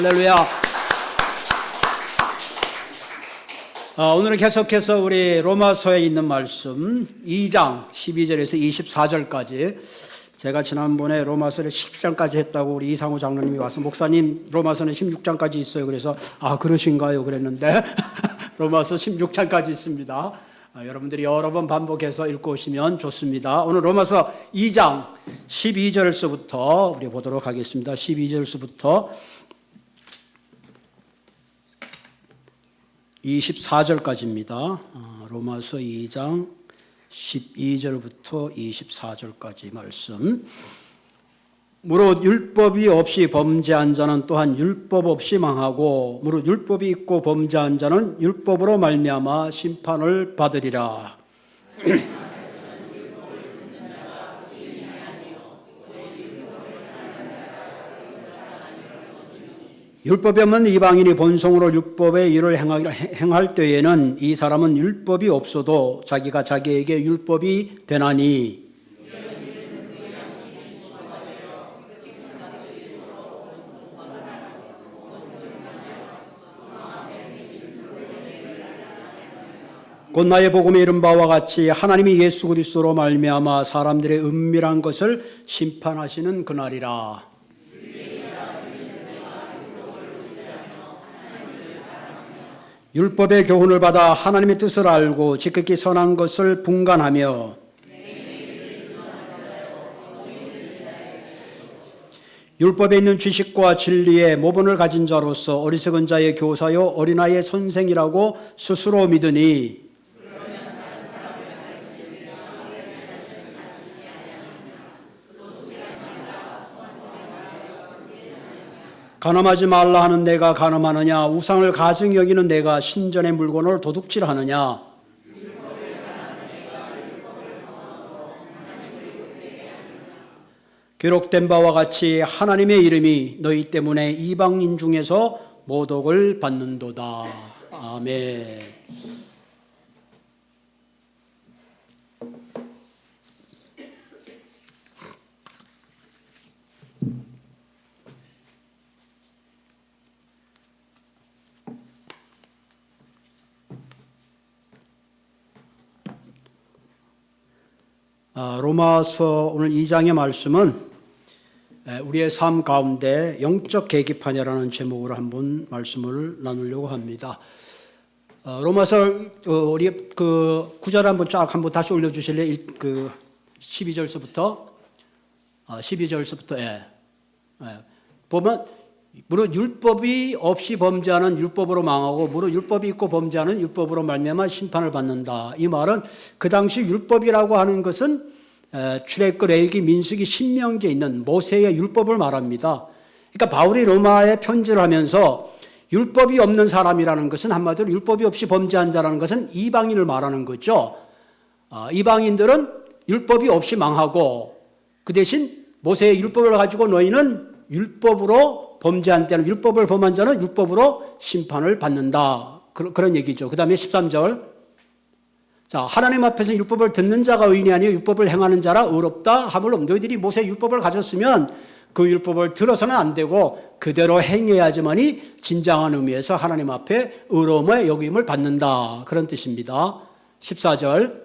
할렐루야. 오늘은 계속해서 우리 로마서에 있는 말씀 2장 12절에서 24절까지, 제가 지난번에 로마서를 10장까지 했다고 우리 이상우 장로님이 와서, 목사님 로마서는 16장까지 있어요. 그래서 그러신가요? 그랬는데 로마서 16장까지 있습니다. 여러분들이 여러 번 반복해서 읽고 오시면 좋습니다. 오늘 로마서 2장 12절서부터 우리 보도록 하겠습니다. 12절서부터 24절까지입니다. 로마서 2장 12절부터 24절까지 말씀. 무릇 율법이 없이 범죄한 자는 또한 율법 없이 망하고, 무릇 율법이 있고 범죄한 자는 율법으로 말미암아 심판을 받으리라. 율법이 없는 이방인이 본성으로 율법의 일을 행할 때에는 이 사람은 율법이 없어도 자기가 자기에게 율법이 되나니, 곧 나의 복음에 이른 바와 같이 하나님이 예수 그리스도로 말미암아 사람들의 은밀한 것을 심판하시는 그날이라. 율법의 교훈을 받아 하나님의 뜻을 알고 지극히 선한 것을 분간하며, 율법에 있는 지식과 진리의 모본을 가진 자로서 어리석은 자의 교사요 어린아이의 선생이라고 스스로 믿으니, 간음하지 말라 하는 내가 간음하느냐? 우상을 가증히 여기는 내가 신전의 물건을 도둑질하느냐? 기록된 바와 같이 하나님의 이름이 너희 때문에 이방인 중에서 모독을 받는도다. 아멘. 로마서 오늘 2장의 말씀은 우리의 삶 가운데 영적 계기판이라는 제목으로 한번 말씀을 나누려고 합니다. 로마서 우리 그 구절 한번 쫙 한번 다시 올려주실래요? 12절서부터 12절서부터 보면, 무릇 율법이 없이 범죄하는 율법으로 망하고 무릇 율법이 있고 범죄하는 율법으로 말미암아 심판을 받는다. 이 말은 그 당시 율법이라고 하는 것은 출애굽, 레위기, 민수기, 신명기에 있는 모세의 율법을 말합니다. 그러니까 바울이 로마에 편지를 하면서 율법이 없는 사람이라는 것은, 한마디로 율법이 없이 범죄한 자라는 것은 이방인을 말하는 거죠. 이방인들은 율법이 없이 망하고, 그 대신 모세의 율법을 가지고 너희는 율법으로 범죄한 때는, 율법을 범한 자는 율법으로 심판을 받는다. 그런 얘기죠. 그 다음에 13절. 자, 하나님 앞에서 율법을 듣는 자가 의인이 아니요 율법을 행하는 자라 의롭다 하물며, 너희들이 모세의 율법을 가졌으면 그 율법을 들어서는 안 되고 그대로 행해야지만이 진정한 의미에서 하나님 앞에 의로움의 여김을 받는다. 그런 뜻입니다. 14절.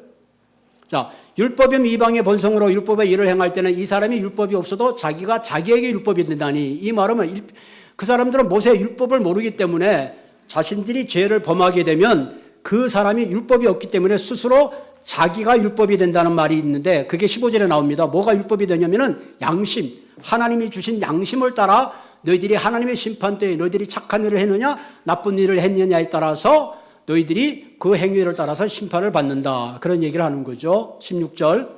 자, 율법이 이방의 본성으로 율법의 일을 행할 때는 이 사람이 율법이 없어도 자기가 자기에게 율법이 된다니, 이 말은 그 사람들은 모세의 율법을 모르기 때문에 자신들이 죄를 범하게 되면 그 사람이 율법이 없기 때문에 스스로 자기가 율법이 된다는 말이 있는데, 그게 15절에 나옵니다. 뭐가 율법이 되냐면은 양심, 하나님이 주신 양심을 따라 너희들이 하나님의 심판 때에 너희들이 착한 일을 했느냐 나쁜 일을 했느냐에 따라서 너희들이 그 행위를 따라서 심판을 받는다. 그런 얘기를 하는 거죠. 16절.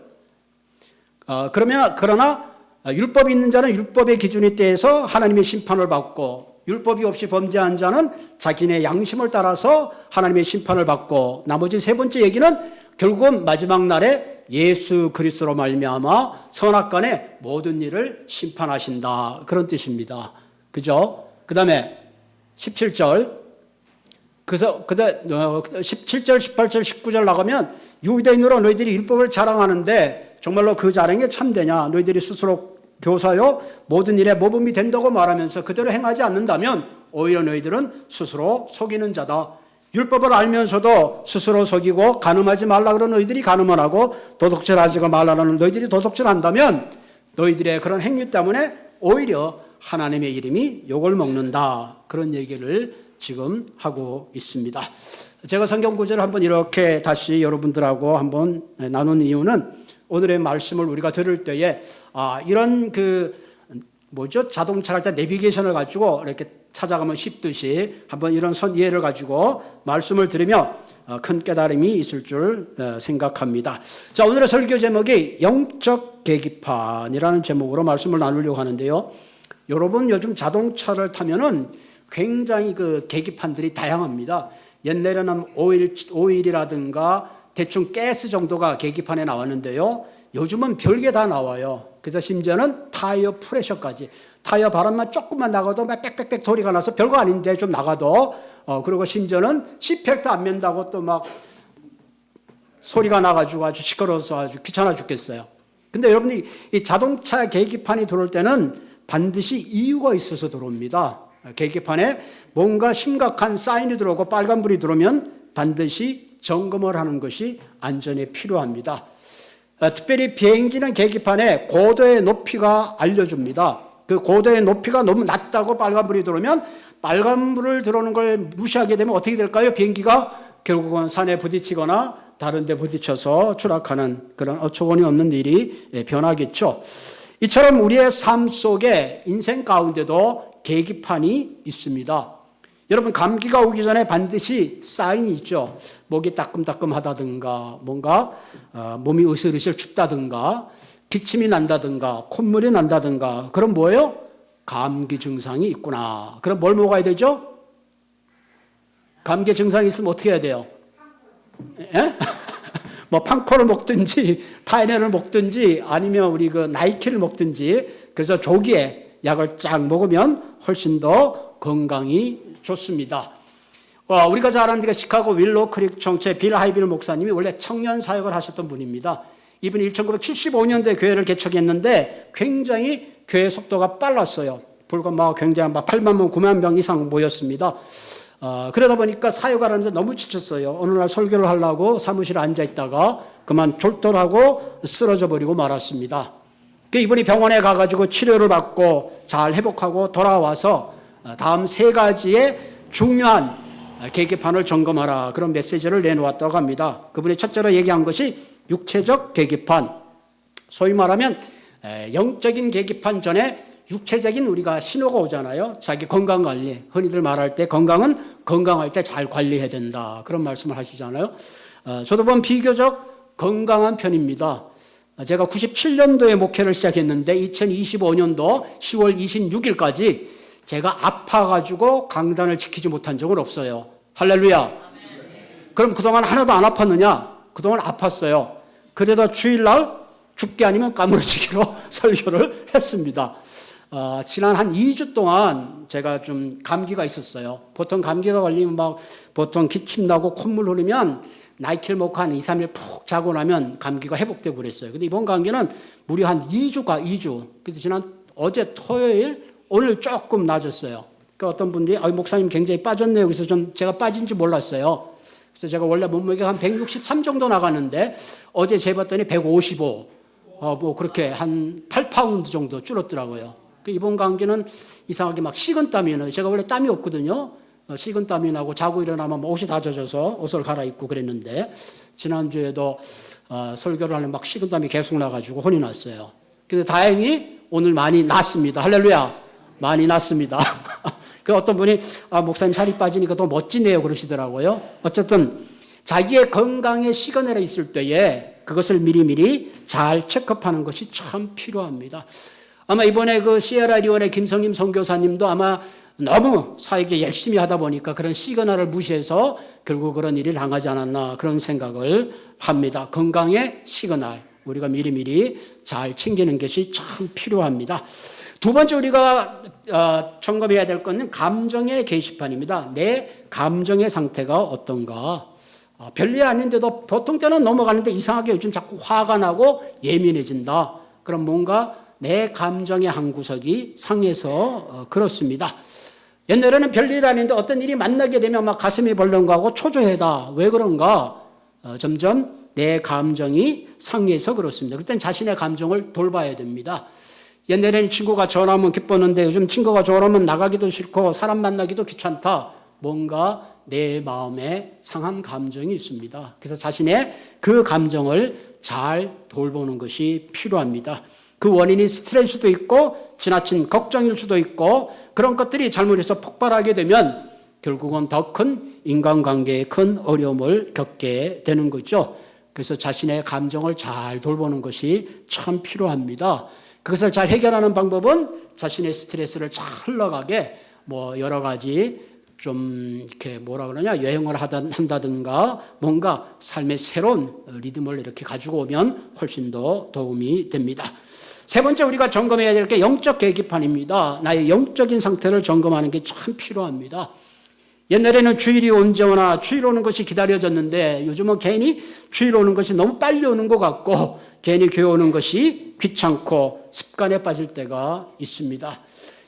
그러나 율법이 있는 자는 율법의 기준에 대해서 하나님의 심판을 받고, 율법이 없이 범죄한 자는 자기네 양심을 따라서 하나님의 심판을 받고, 나머지 세 번째 얘기는 결국은 마지막 날에 예수 그리스도로 말미암아 선악간의 모든 일을 심판하신다. 그런 뜻입니다. 그죠? 그 다음에 17절. 그래서 17절, 18절, 19절 나가면, 유대인으로 너희들이 율법을 자랑하는데 정말로 그 자랑에 참되냐? 너희들이 스스로 교사요 모든 일에 모범이 된다고 말하면서 그대로 행하지 않는다면 오히려 너희들은 스스로 속이는 자다. 율법을 알면서도 스스로 속이고 간음하지 말라 그러는 너희들이 간음을 하고 도둑질하지 말라는 너희들이 도둑질한다면 너희들의 그런 행위 때문에 오히려 하나님의 이름이 욕을 먹는다. 그런 얘기를 지금 하고 있습니다. 제가 성경 구절을 한번 이렇게 다시 여러분들하고 한번 나눈 이유는 오늘의 말씀을 우리가 들을 때에 이런 자동차 할 때 내비게이션을 가지고 이렇게 찾아가면 쉽듯이 한번 이런 이해를 가지고 말씀을 들으며 큰 깨달음이 있을 줄 생각합니다. 자, 오늘의 설교 제목이 영적 계기판이라는 제목으로 말씀을 나누려고 하는데요. 여러분 요즘 자동차를 타면은 굉장히 그 계기판들이 다양합니다. 옛날에는 오일이라든가 대충 가스 정도가 계기판에 나왔는데요. 요즘은 별게 다 나와요. 그래서 심지어는 타이어 프레셔까지. 타이어 바람만 조금만 나가도 막 빽빽빽 소리가 나서 별거 아닌데 좀 나가도 그리고 심지어는 시펙트 안 맨다고 또 막 소리가 나가지고 아주 시끄러워서 아주 귀찮아 죽겠어요. 근데 여러분이 이 자동차 계기판이 들어올 때는 반드시 이유가 있어서 들어옵니다. 계기판에 뭔가 심각한 사인이 들어오고 빨간불이 들어오면 반드시 점검을 하는 것이 안전에 필요합니다. 특별히 비행기는 계기판에 고도의 높이가 알려줍니다. 그 고도의 높이가 너무 낮다고 빨간불이 들어오면 빨간불을 들어오는 걸 무시하게 되면 어떻게 될까요? 비행기가 결국은 산에 부딪히거나 다른 데 부딪혀서 추락하는 그런 어처구니 없는 일이 변하겠죠. 이처럼 우리의 삶 속에 인생 가운데도 계기판이 있습니다. 여러분 감기가 오기 전에 반드시 사인이 있죠. 목이 따끔따끔하다든가 뭔가 몸이 으슬으슬 춥다든가 기침이 난다든가 콧물이 난다든가 그럼 뭐예요? 감기 증상이 있구나. 그럼 뭘 먹어야 되죠? 감기 증상이 있으면 어떻게 해야 돼요? 예? 뭐 판코를 먹든지 타이레놀을 먹든지 아니면 우리 그 나이키를 먹든지 그래서 조기에 약을 쫙 먹으면 훨씬 더 건강이 좋습니다. 우리가 잘 아는 데가 시카고 윌로우 크릭 총체 빌 하이빌 목사님이 원래 청년 사역을 하셨던 분입니다. 이분이 1975년도에 교회를 개척했는데 굉장히 교회 속도가 빨랐어요. 불과 굉장히 8만 명, 9만 명 이상 모였습니다. 그러다 보니까 사역하는데 너무 지쳤어요. 어느 날 설교를 하려고 사무실에 앉아 있다가 그만 졸도하고 쓰러져 버리고 말았습니다. 이분이 병원에 가가지고 치료를 받고 잘 회복하고 돌아와서 다음 3가지의 중요한 계기판을 점검하라 그런 메시지를 내놓았다고 합니다. 그분이 첫째로 얘기한 것이 육체적 계기판, 소위 말하면 영적인 계기판 전에 육체적인 우리가 신호가 오잖아요. 자기 건강관리, 흔히들 말할 때 건강은 건강할 때 잘 관리해야 된다 그런 말씀을 하시잖아요. 저도 보면 비교적 건강한 편입니다. 제가 97년도에 목회를 시작했는데 2025년도 10월 26일까지 제가 아파가지고 강단을 지키지 못한 적은 없어요. 할렐루야. 그럼 그동안 하나도 안 아팠느냐? 그동안 아팠어요. 그래도 주일날 죽게 아니면 까무러지기로 설교를 했습니다. 지난 한 2주 동안 제가 좀 감기가 있었어요. 보통 감기가 걸리면 보통 기침 나고 콧물 흐르면 나이키를 먹고 한 2, 3일 푹 자고 나면 감기가 회복되고 그랬어요. 근데 이번 감기는 무려 한 2주. 그래서 어제 토요일, 오늘 조금 낮았어요. 그러니까 어떤 분들이 목사님 굉장히 빠졌네요. 그래서 제가 빠진지 몰랐어요. 그래서 제가 원래 몸무게가 한 163 정도 나가는데 어제 재봤더니 155. 그렇게 한 8파운드 정도 줄었더라고요. 이번 감기는 이상하게 식은땀이 나요. 제가 원래 땀이 없거든요. 식은땀이 나고 자고 일어나면 옷이 다 젖어서 옷을 갈아입고 그랬는데 지난주에도 설교를 하면 식은땀이 계속 나가지고 혼이 났어요. 근데 다행히 오늘 많이 낫습니다. 할렐루야. 많이 낫습니다. 그 어떤 분이 목사님 살이 빠지니까 더 멋지네요 그러시더라고요. 어쨌든 자기의 건강에 시그널이 있을 때에 그것을 미리미리 잘 체크하는 것이 참 필요합니다. 아마 이번에 그 시에라리온의 김성임 선교사님도 아마 너무 사역에 열심히 하다 보니까 그런 시그널을 무시해서 결국 그런 일을 당하지 않았나 그런 생각을 합니다. 건강의 시그널 우리가 미리미리 잘 챙기는 것이 참 필요합니다. 두 번째 우리가 점검해야 될 것은 감정의 게시판입니다. 내 감정의 상태가 어떤가. 별일 아닌데도 보통 때는 넘어가는데 이상하게 요즘 자꾸 화가 나고 예민해진다. 그럼 뭔가 내 감정의 한 구석이 상해서 그렇습니다. 옛날에는 별일 아닌데 어떤 일이 만나게 되면 막 가슴이 벌렁거리고 초조하다. 왜 그런가? 점점 내 감정이 상해서 그렇습니다. 그땐 자신의 감정을 돌봐야 됩니다. 옛날에는 친구가 전화하면 기뻤는데 요즘 친구가 전화하면 나가기도 싫고 사람 만나기도 귀찮다. 뭔가 내 마음에 상한 감정이 있습니다. 그래서 자신의 그 감정을 잘 돌보는 것이 필요합니다. 그 원인이 스트레스도 있고 지나친 걱정일 수도 있고 그런 것들이 잘못해서 폭발하게 되면 결국은 더 큰 인간관계에 큰 어려움을 겪게 되는 거죠. 그래서 자신의 감정을 잘 돌보는 것이 참 필요합니다. 그것을 잘 해결하는 방법은 자신의 스트레스를 잘 흘러가게 여러 가지 좀 이렇게 여행을 한다든가 뭔가 삶의 새로운 리듬을 이렇게 가지고 오면 훨씬 더 도움이 됩니다. 세 번째 우리가 점검해야 될 게 영적 계기판입니다. 나의 영적인 상태를 점검하는 게 참 필요합니다. 옛날에는 주일이 언제 오나 주일 오는 것이 기다려졌는데 요즘은 괜히 주일 오는 것이 너무 빨리 오는 것 같고 괜히 교회 오는 것이 귀찮고 습관에 빠질 때가 있습니다.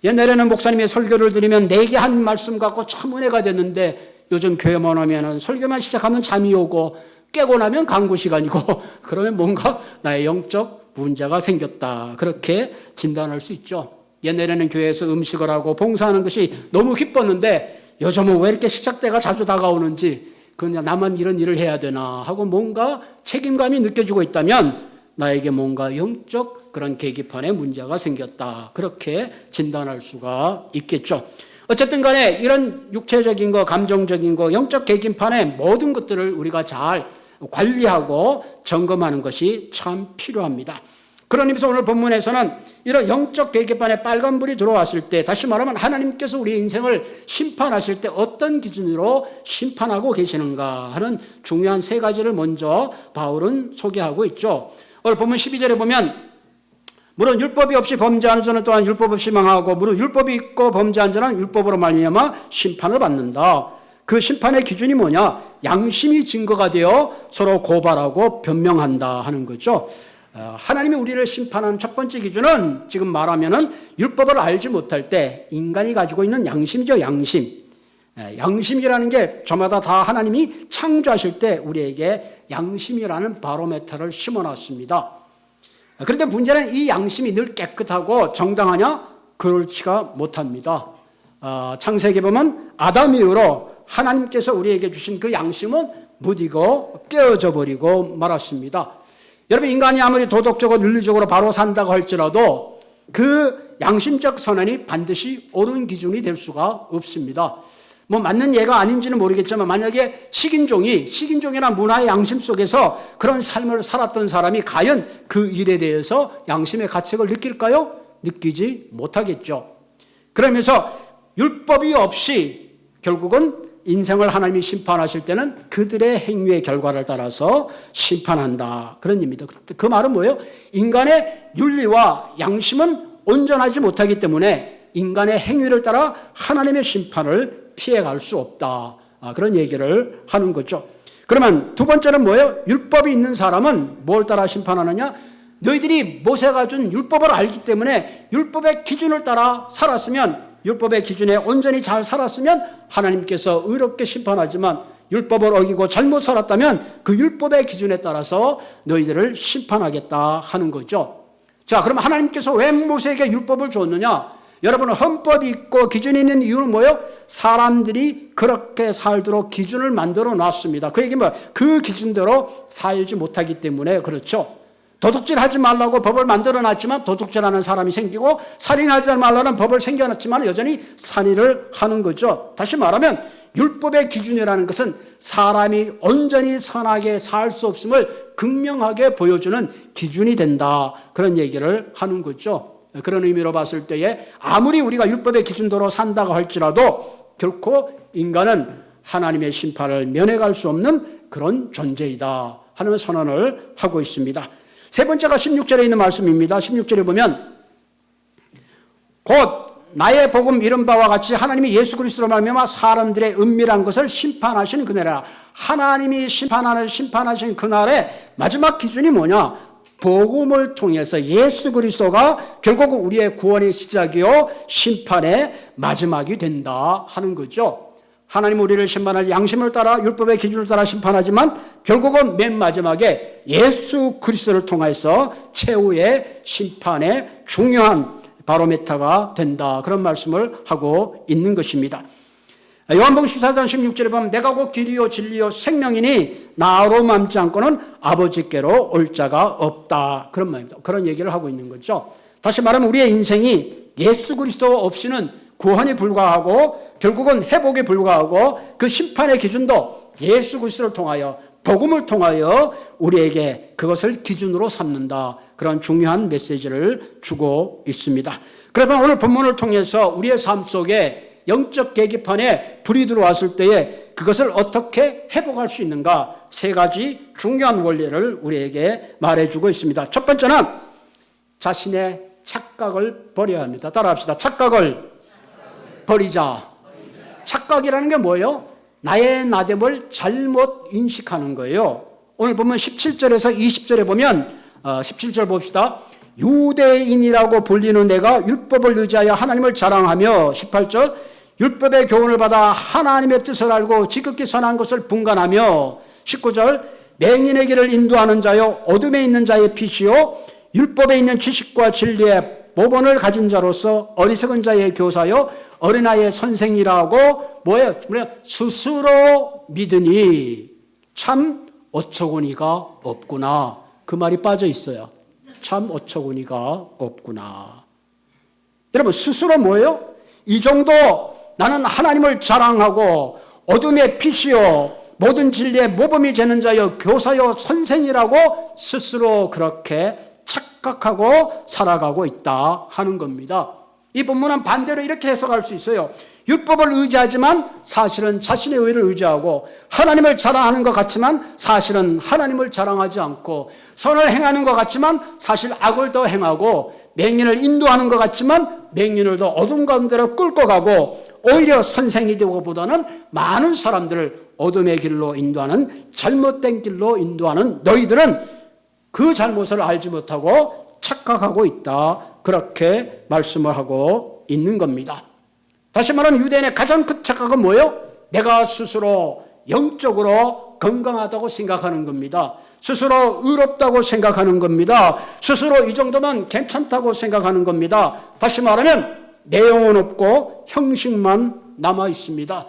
옛날에는 목사님의 설교를 들으면 내게 한 말씀 갖고 참 은혜가 됐는데 요즘 교회만 오면 설교만 시작하면 잠이 오고 깨고 나면 강구 시간이고 그러면 뭔가 나의 영적 문제가 생겼다. 그렇게 진단할 수 있죠. 옛날에는 교회에서 음식을 하고 봉사하는 것이 너무 기뻤는데 요즘은 왜 이렇게 시작대가 자주 다가오는지 그냥 나만 이런 일을 해야 되나 하고 뭔가 책임감이 느껴지고 있다면 나에게 뭔가 영적 그런 계기판에 문제가 생겼다. 그렇게 진단할 수가 있겠죠. 어쨌든 간에 이런 육체적인 거, 감정적인 거, 영적 계기판의 모든 것들을 우리가 잘 관리하고 점검하는 것이 참 필요합니다. 그런 의미에서 오늘 본문에서는 이런 영적 계기판에 빨간불이 들어왔을 때 다시 말하면 하나님께서 우리 인생을 심판하실 때 어떤 기준으로 심판하고 계시는가 하는 중요한 세 가지를 먼저 바울은 소개하고 있죠. 오늘 본문 12절에 보면 물론 율법이 없이 범죄하는 자는 또한 율법 없이 망하고 무릇 율법이 있고 범죄한 자는 율법으로 말미암아 심판을 받는다. 그 심판의 기준이 뭐냐? 양심이 증거가 되어 서로 고발하고 변명한다 하는 거죠. 하나님이 우리를 심판하는 첫 번째 기준은 지금 말하면은 율법을 알지 못할 때 인간이 가지고 있는 양심이죠. 양심. 양심이라는 게 저마다 다 하나님이 창조하실 때 우리에게 양심이라는 바로메터를 심어놨습니다. 그런데 문제는 이 양심이 늘 깨끗하고 정당하냐? 그렇지가 못합니다. 창세기 보면 아담 이후로 하나님께서 우리에게 주신 그 양심은 무디고 깨어져 버리고 말았습니다. 여러분 인간이 아무리 도덕적으로 윤리적으로 바로 산다고 할지라도 그 양심적 선언이 반드시 옳은 기준이 될 수가 없습니다. 맞는 예가 아닌지는 모르겠지만 만약에 식인종이나 문화의 양심 속에서 그런 삶을 살았던 사람이 과연 그 일에 대해서 양심의 가책을 느낄까요? 느끼지 못하겠죠. 그러면서 율법이 없이 결국은 인생을 하나님이 심판하실 때는 그들의 행위의 결과를 따라서 심판한다. 그런 의미입니다. 그 말은 뭐예요? 인간의 윤리와 양심은 온전하지 못하기 때문에 인간의 행위를 따라 하나님의 심판을 피해갈 수 없다. 그런 얘기를 하는 거죠. 그러면 두 번째는 뭐예요? 율법이 있는 사람은 뭘 따라 심판하느냐? 너희들이 모세가 준 율법을 알기 때문에 율법의 기준을 따라 살았으면 율법의 기준에 온전히 잘 살았으면 하나님께서 의롭게 심판하지만 율법을 어기고 잘못 살았다면 그 율법의 기준에 따라서 너희들을 심판하겠다 하는 거죠. 자, 그럼 하나님께서 왜 모세에게 율법을 줬느냐? 여러분 헌법이 있고 기준이 있는 이유는 뭐예요? 사람들이 그렇게 살도록 기준을 만들어 놨습니다. 그 얘기는 그 기준대로 살지 못하기 때문에 그렇죠. 도둑질하지 말라고 법을 만들어 놨지만 도둑질하는 사람이 생기고 살인하지 말라는 법을 생겨놨지만 여전히 살인을 하는 거죠. 다시 말하면 율법의 기준이라는 것은 사람이 온전히 선하게 살 수 없음을 극명하게 보여주는 기준이 된다. 그런 얘기를 하는 거죠. 그런 의미로 봤을 때에 아무리 우리가 율법의 기준대로 산다고 할지라도 결코 인간은 하나님의 심판을 면해갈 수 없는 그런 존재이다 하는 선언을 하고 있습니다. 세 번째가 16절에 있는 말씀입니다. 16절에 보면 곧 나의 복음 이른 바와 같이 하나님이 예수 그리스도로 말미암아 사람들의 은밀한 것을 심판하시는 그날이라. 하나님이 심판하신 그날의 마지막 기준이 뭐냐? 복음을 통해서 예수 그리스도가 결국 우리의 구원의 시작이요 심판의 마지막이 된다 하는 거죠. 하나님 우리를 심판할 양심을 따라 율법의 기준을 따라 심판하지만 결국은 맨 마지막에 예수 그리스도를 통해서 최후의 심판의 중요한 바로메타가 된다. 그런 말씀을 하고 있는 것입니다. 요한복음 14장 16절에 보면 내가 곧 길이요 진리요 생명이니 나로 맘지 않고는 아버지께로 올 자가 없다. 그런 말입니다. 그런 얘기를 하고 있는 거죠. 다시 말하면 우리의 인생이 예수 그리스도 없이는 구원이 불가하고 결국은 회복에 불과하고 그 심판의 기준도 예수 그리스도를 통하여 복음을 통하여 우리에게 그것을 기준으로 삼는다. 그런 중요한 메시지를 주고 있습니다. 그러면 오늘 본문을 통해서 우리의 삶 속에 영적 계기판에 불이 들어왔을 때에 그것을 어떻게 회복할 수 있는가 세 가지 중요한 원리를 우리에게 말해주고 있습니다. 첫 번째는 자신의 착각을 버려야 합니다. 따라합시다. 착각을 버리자. 착각이라는 게 뭐예요? 나의 나됨을 잘못 인식하는 거예요. 오늘 보면 17절에서 20절에 보면 17절 봅시다. 유대인이라고 불리는 내가 율법을 의지하여 하나님을 자랑하며 18절 율법의 교훈을 받아 하나님의 뜻을 알고 지극히 선한 것을 분간하며 19절 맹인의 길을 인도하는 자요 어둠에 있는 자의 빛이요 율법에 있는 지식과 진리의 모본을 가진 자로서 어리석은 자의 교사요 어린아이의 선생이라고 뭐예요? 스스로 믿으니 참 어처구니가 없구나. 그 말이 빠져 있어요. 참 어처구니가 없구나. 여러분 스스로 뭐예요? 이 정도 나는 하나님을 자랑하고 어둠의 빛이요 모든 진리의 모범이 되는 자여 교사요 선생이라고 스스로 그렇게 착각하고 살아가고 있다 하는 겁니다. 이 본문은 반대로 이렇게 해석할 수 있어요. 율법을 의지하지만 사실은 자신의 의를 의지하고 하나님을 자랑하는 것 같지만 사실은 하나님을 자랑하지 않고 선을 행하는 것 같지만 사실 악을 더 행하고 맹인을 인도하는 것 같지만 맹인을 더 어둠 가운데로 끌고 가고 오히려 선생이 되고보다는 많은 사람들을 어둠의 길로 인도하는 잘못된 길로 인도하는 너희들은 그 잘못을 알지 못하고 착각하고 있다. 그렇게 말씀을 하고 있는 겁니다. 다시 말하면 유대인의 가장 큰 착각은 뭐예요? 내가 스스로 영적으로 건강하다고 생각하는 겁니다. 스스로 의롭다고 생각하는 겁니다. 스스로 이 정도면 괜찮다고 생각하는 겁니다. 다시 말하면 내용은 없고 형식만 남아 있습니다.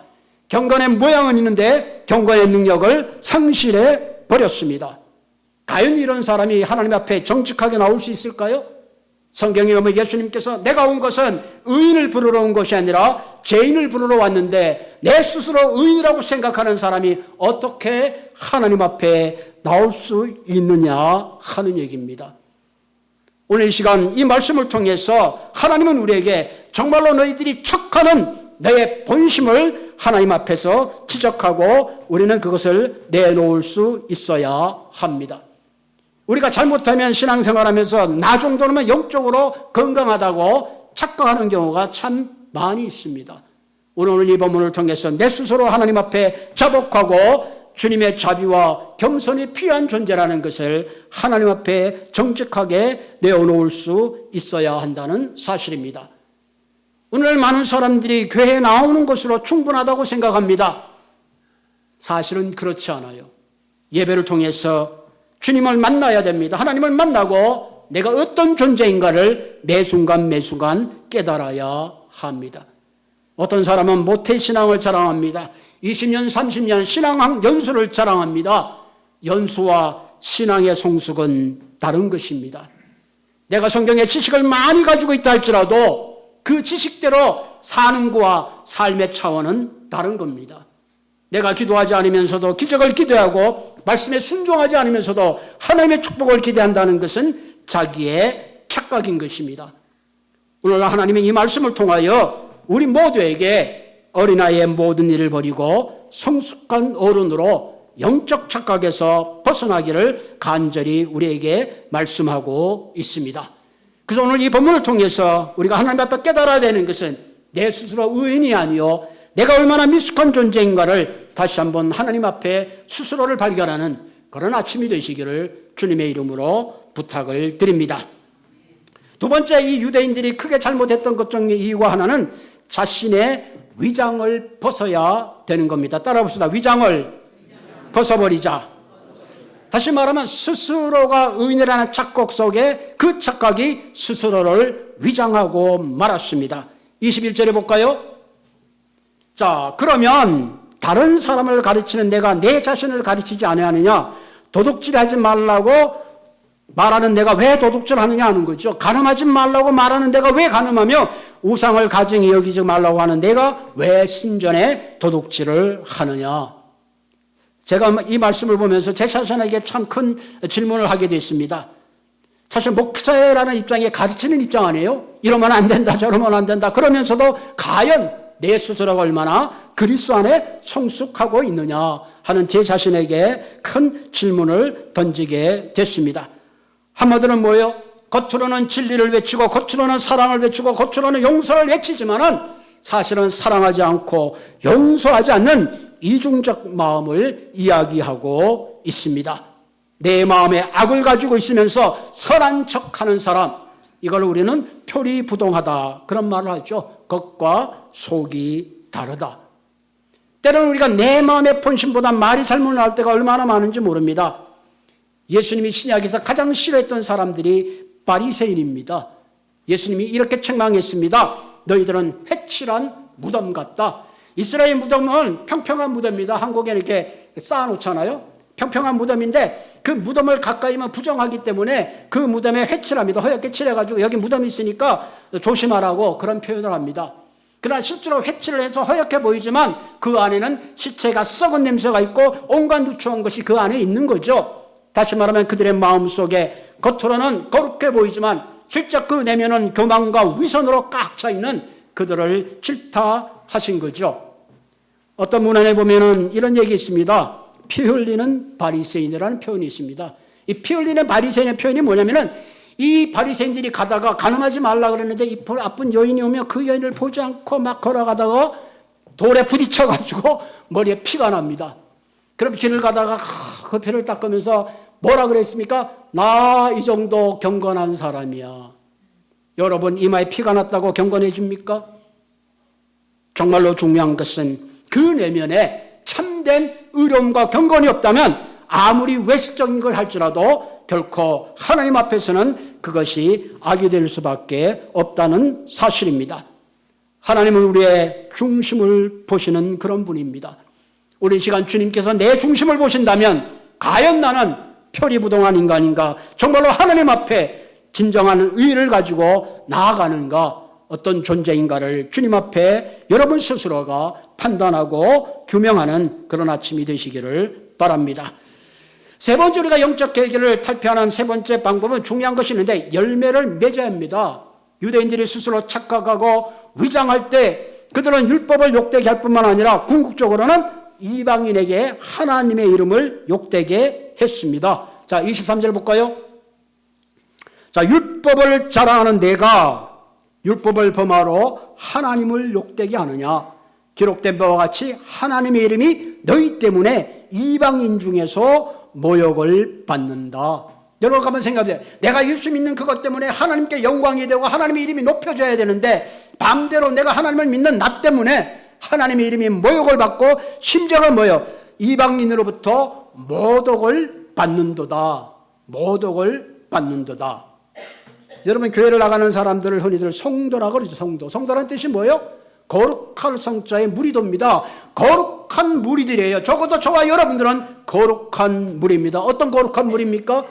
경건의 모양은 있는데 경건의 능력을 상실해 버렸습니다. 과연 이런 사람이 하나님 앞에 정직하게 나올 수 있을까요? 성경에 보면 예수님께서 내가 온 것은 의인을 부르러 온 것이 아니라 죄인을 부르러 왔는데 내 스스로 의인이라고 생각하는 사람이 어떻게 하나님 앞에 나올 수 있느냐 하는 얘기입니다. 오늘 이 시간 이 말씀을 통해서 하나님은 우리에게 정말로 너희들이 척하는 너의 본심을 하나님 앞에서 지적하고 우리는 그것을 내놓을 수 있어야 합니다. 우리가 잘못하면 신앙생활하면서 나 정도면 영적으로 건강하다고 착각하는 경우가 참 많이 있습니다. 오늘 이 본문을 통해서 내 스스로 하나님 앞에 자복하고 주님의 자비와 겸손이 필요한 존재라는 것을 하나님 앞에 정직하게 내어놓을 수 있어야 한다는 사실입니다. 오늘 많은 사람들이 교회에 나오는 것으로 충분하다고 생각합니다. 사실은 그렇지 않아요. 예배를 통해서 주님을 만나야 됩니다. 하나님을 만나고 내가 어떤 존재인가를 매 순간 깨달아야 합니다. 어떤 사람은 모태신앙을 자랑합니다. 20년, 30년 신앙 연수를 자랑합니다. 연수와 신앙의 성숙은 다른 것입니다. 내가 성경의 지식을 많이 가지고 있다 할지라도 그 지식대로 사는 거와 삶의 차원은 다른 겁니다. 내가 기도하지 않으면서도 기적을 기대하고 말씀에 순종하지 않으면서도 하나님의 축복을 기대한다는 것은 자기의 착각인 것입니다. 오늘 하나님의 이 말씀을 통하여 우리 모두에게 어린아이의 모든 일을 버리고 성숙한 어른으로 영적 착각에서 벗어나기를 간절히 우리에게 말씀하고 있습니다. 그래서 오늘 이 본문을 통해서 우리가 하나님 앞에 깨달아야 되는 것은 내 스스로 의인이 아니요 내가 얼마나 미숙한 존재인가를 다시 한번 하나님 앞에 스스로를 발견하는 그런 아침이 되시기를 주님의 이름으로 부탁을 드립니다. 두 번째, 이 유대인들이 크게 잘못했던 것 중에 이유가 하나는 자신의 위장을 벗어야 되는 겁니다. 따라 봅시다. 위장을 벗어버리자. 다시 말하면 스스로가 의인이라는 착각 속에 그 착각이 스스로를 위장하고 말았습니다. 21절에 볼까요? 자, 그러면 다른 사람을 가르치는 내가 내 자신을 가르치지 아니하느냐? 도둑질하지 말라고 말하는 내가 왜 도둑질하느냐 하는 거죠. 가늠하지 말라고 말하는 내가 왜 가늠하며 우상을 가증히 여기지 말라고 하는 내가 왜 신전에 도둑질을 하느냐. 제가 이 말씀을 보면서 제 자신에게 참 큰 질문을 하게 됐습니다. 사실 목사라는 입장에 가르치는 입장 아니에요? 이러면 안 된다, 저러면 안 된다. 그러면서도 과연 내 스스로가 얼마나 그리스도 안에 성숙하고 있느냐 하는 제 자신에게 큰 질문을 던지게 됐습니다. 한마디로는 뭐예요? 겉으로는 진리를 외치고 겉으로는 사랑을 외치고 겉으로는 용서를 외치지만은 사실은 사랑하지 않고 용서하지 않는 이중적 마음을 이야기하고 있습니다. 내 마음에 악을 가지고 있으면서 선한 척하는 사람, 이걸 우리는 표리부동하다 그런 말을 하죠. 겉과 속이 다르다. 때로는 우리가 내 마음의 본심보다 말이 잘못 나올 때가 얼마나 많은지 모릅니다. 예수님이 신약에서 가장 싫어했던 사람들이 바리새인입니다. 예수님이 이렇게 책망했습니다. 너희들은 회칠한 무덤 같다. 이스라엘 무덤은 평평한 무덤입니다. 한국에 이렇게 쌓아놓잖아요. 평평한 무덤인데 그 무덤을 가까이면 부정하기 때문에 그 무덤에 회칠합니다. 허옇게 칠해가지고 여기 무덤이 있으니까 조심하라고 그런 표현을 합니다. 그러나 실제로 회칠을 해서 허옇게 보이지만 그 안에는 시체가 썩은 냄새가 있고 온갖 누추한 것이 그 안에 있는 거죠. 다시 말하면 그들의 마음속에 겉으로는 거룩해 보이지만 실제 그 내면은 교만과 위선으로 꽉 차 있는 그들을 질타하신 거죠. 어떤 문안에 보면은 이런 얘기 있습니다. 피 흘리는 바리새인이라는 표현이 있습니다. 이 피 흘리는 바리새인의 표현이 뭐냐면은 이 바리새인들이 가다가 가늠하지 말라 그랬는데 이 나쁜 여인이 오면 그 여인을 보지 않고 막 걸어가다가 돌에 부딪혀가지고 머리에 피가 납니다. 그럼 길을 가다가 그 피를 닦으면서 뭐라 그랬습니까? 나 이 정도 경건한 사람이야. 여러분 이마에 피가 났다고 경건해 줍니까? 정말로 중요한 것은 그 내면에 참된 의로움과 경건이 없다면 아무리 외식적인 걸 할지라도 결코 하나님 앞에서는 그것이 악이 될 수밖에 없다는 사실입니다. 하나님은 우리의 중심을 보시는 그런 분입니다. 우리 시간 주님께서 내 중심을 보신다면 과연 나는 표리부동한 인간인가? 정말로 하나님 앞에 진정한 의의를 가지고 나아가는가? 어떤 존재인가를 주님 앞에 여러분 스스로가 판단하고 규명하는 그런 아침이 되시기를 바랍니다. 세 번째 우리가 영적 계기를 탈피하는 세 번째 방법은 중요한 것이 있는데 열매를 맺어야 합니다. 유대인들이 스스로 착각하고 위장할 때 그들은 율법을 욕되게 할 뿐만 아니라 궁극적으로는 이방인에게 하나님의 이름을 욕되게 했습니다. 자, 23절 볼까요? 자, 율법을 자랑하는 내가 율법을 범하러 하나님을 욕되게 하느냐? 기록된 바와 같이 하나님의 이름이 너희 때문에 이방인 중에서 모욕을 받는다. 여러분 한번 생각해 보세요. 내가 예수 믿는 그것 때문에 하나님께 영광이 되고 하나님의 이름이 높여져야 되는데 반대로 내가 하나님을 믿는 나 때문에 하나님의 이름이 모욕을 받고 심지어는 뭐예요? 이방인으로부터 모독을 받는도다. 모독을 받는도다. 여러분 교회를 나가는 사람들을 흔히들 성도라고 그러죠. 성도. 성도라는 뜻이 뭐예요? 거룩한 성자의 무리도입니다. 거룩한 무리들이에요. 적어도 저와 여러분들은 거룩한 무리입니다. 어떤 거룩한 무리입니까?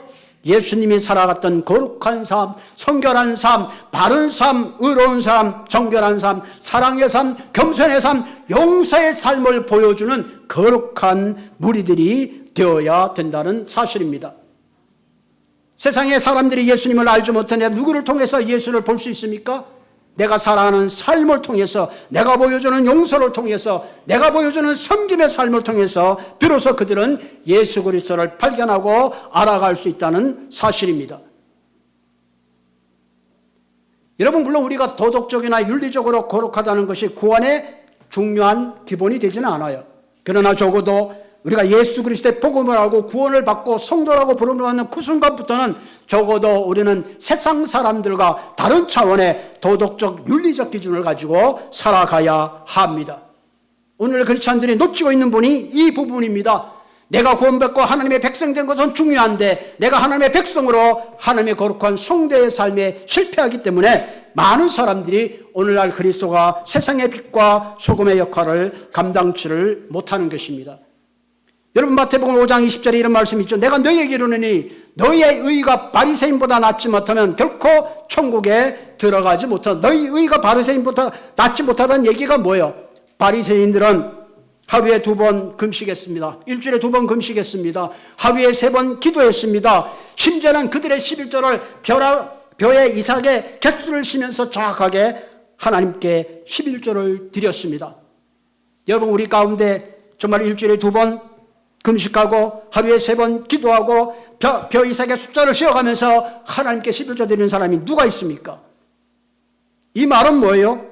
예수님이 살아갔던 거룩한 삶, 성결한 삶, 바른 삶, 의로운 삶, 정결한 삶, 사랑의 삶, 겸손의 삶, 용서의 삶을 보여주는 거룩한 무리들이 되어야 된다는 사실입니다. 세상의 사람들이 예수님을 알지 못하는데 누구를 통해서 예수를 볼 수 있습니까? 내가 살아가는 삶을 통해서, 내가 보여주는 용서를 통해서, 내가 보여주는 섬김의 삶을 통해서 비로소 그들은 예수 그리스도를 발견하고 알아갈 수 있다는 사실입니다. 여러분 물론 우리가 도덕적이나 윤리적으로 거룩하다는 것이 구원의 중요한 기본이 되지는 않아요. 그러나 적어도 우리가 예수 그리스도의 복음을 알고 구원을 받고 성도라고 부름을 받는 그 순간부터는 적어도 우리는 세상 사람들과 다른 차원의 도덕적 윤리적 기준을 가지고 살아가야 합니다. 오늘 크리스찬들이 놓치고 있는 분이 이 부분입니다. 내가 구원받고 하나님의 백성 된 것은 중요한데 내가 하나님의 백성으로 하나님의 거룩한 성도의 삶에 실패하기 때문에 많은 사람들이 오늘날 그리스도가 세상의 빛과 소금의 역할을 감당치를 못하는 것입니다. 여러분 마태복음 5장 20절에 이런 말씀이 있죠. 내가 너희에게 이르노니 너희의 의가 바리새인보다 낫지 못하면 결코 천국에 들어가지 못한다. 너희 의가 바리새인보다 낫지 못하다는 얘기가 뭐예요? 바리새인들은 하루에 2번 금식했습니다. 일주일에 2번 금식했습니다. 하루에 3번 기도했습니다. 심지어는 그들의 11조를 벼에 이삭의 개수를 쉬면서 정확하게 하나님께 11조를 드렸습니다. 여러분 우리 가운데 정말 일주일에 2번 금식하고 하루에 3번 기도하고 벼 이삭의 숫자를 쉬어가면서 하나님께 11조 드리는 사람이 누가 있습니까? 이 말은 뭐예요?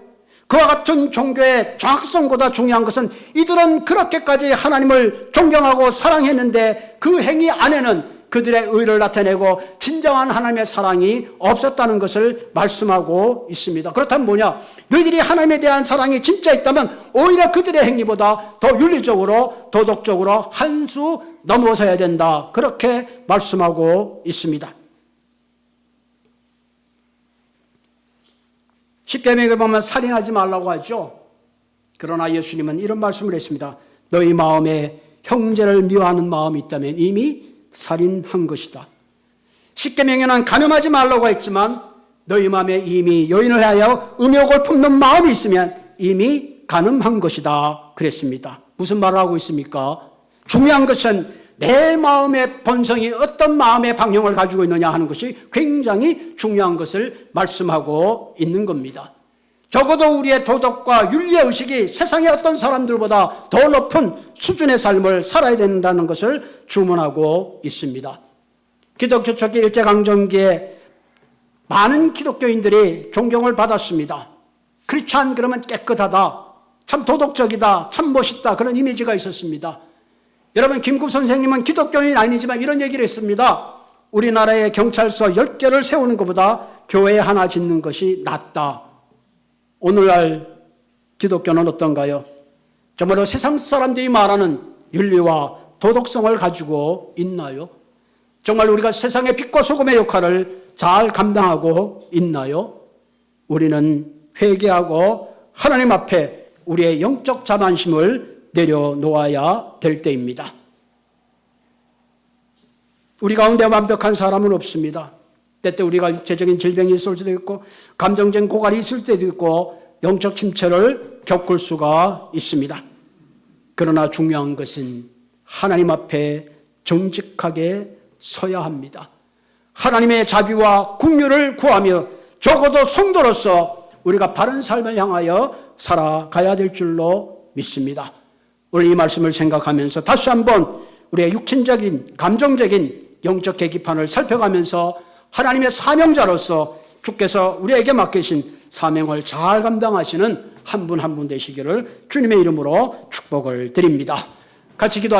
그와 같은 종교의 정확성보다 중요한 것은 이들은 그렇게까지 하나님을 존경하고 사랑했는데 그 행위 안에는 그들의 의를 나타내고 진정한 하나님의 사랑이 없었다는 것을 말씀하고 있습니다. 그렇다면 뭐냐? 너희들이 하나님에 대한 사랑이 진짜 있다면 오히려 그들의 행위보다 더 윤리적으로 도덕적으로 한 수 넘어서야 된다. 그렇게 말씀하고 있습니다. 십계명에 보면 살인하지 말라고 하죠. 그러나 예수님은 이런 말씀을 했습니다. 너희 마음에 형제를 미워하는 마음이 있다면 이미 살인한 것이다. 십계명에는 간음하지 말라고 했지만 너희 마음에 이미 여인을 하여 음욕을 품는 마음이 있으면 이미 간음한 것이다 그랬습니다. 무슨 말을 하고 있습니까? 중요한 것은 내 마음의 본성이 어떤 마음의 방향을 가지고 있느냐 하는 것이 굉장히 중요한 것을 말씀하고 있는 겁니다. 적어도 우리의 도덕과 윤리의 의식이 세상의 어떤 사람들보다 더 높은 수준의 삶을 살아야 된다는 것을 주문하고 있습니다. 기독교 초기 일제강점기에 많은 기독교인들이 존경을 받았습니다. 크리스찬 그러면 깨끗하다, 참 도덕적이다, 참 멋있다, 그런 이미지가 있었습니다. 여러분 김구 선생님은 기독교인이 아니지만 이런 얘기를 했습니다. 우리나라의 경찰서 10개를 세우는 것보다 교회 하나 짓는 것이 낫다. 오늘날 기독교는 어떤가요? 정말로 세상 사람들이 말하는 윤리와 도덕성을 가지고 있나요? 정말 우리가 세상의 빛과 소금의 역할을 잘 감당하고 있나요? 우리는 회개하고 하나님 앞에 우리의 영적 자만심을 내려놓아야 될 때입니다. 우리 가운데 완벽한 사람은 없습니다. 때때 우리가 육체적인 질병이 있을 수도 있고 감정적인 고갈이 있을 때도 있고 영적 침체를 겪을 수가 있습니다. 그러나 중요한 것은 하나님 앞에 정직하게 서야 합니다. 하나님의 자비와 긍휼을 구하며 적어도 성도로서 우리가 바른 삶을 향하여 살아가야 될 줄로 믿습니다. 오늘 이 말씀을 생각하면서 다시 한번 우리의 육신적인 감정적인 영적 계기판을 살펴가면서 하나님의 사명자로서 주께서 우리에게 맡기신 사명을 잘 감당하시는 한 분 한 분 되시기를 주님의 이름으로 축복을 드립니다. 같이 기도하시겠습니다.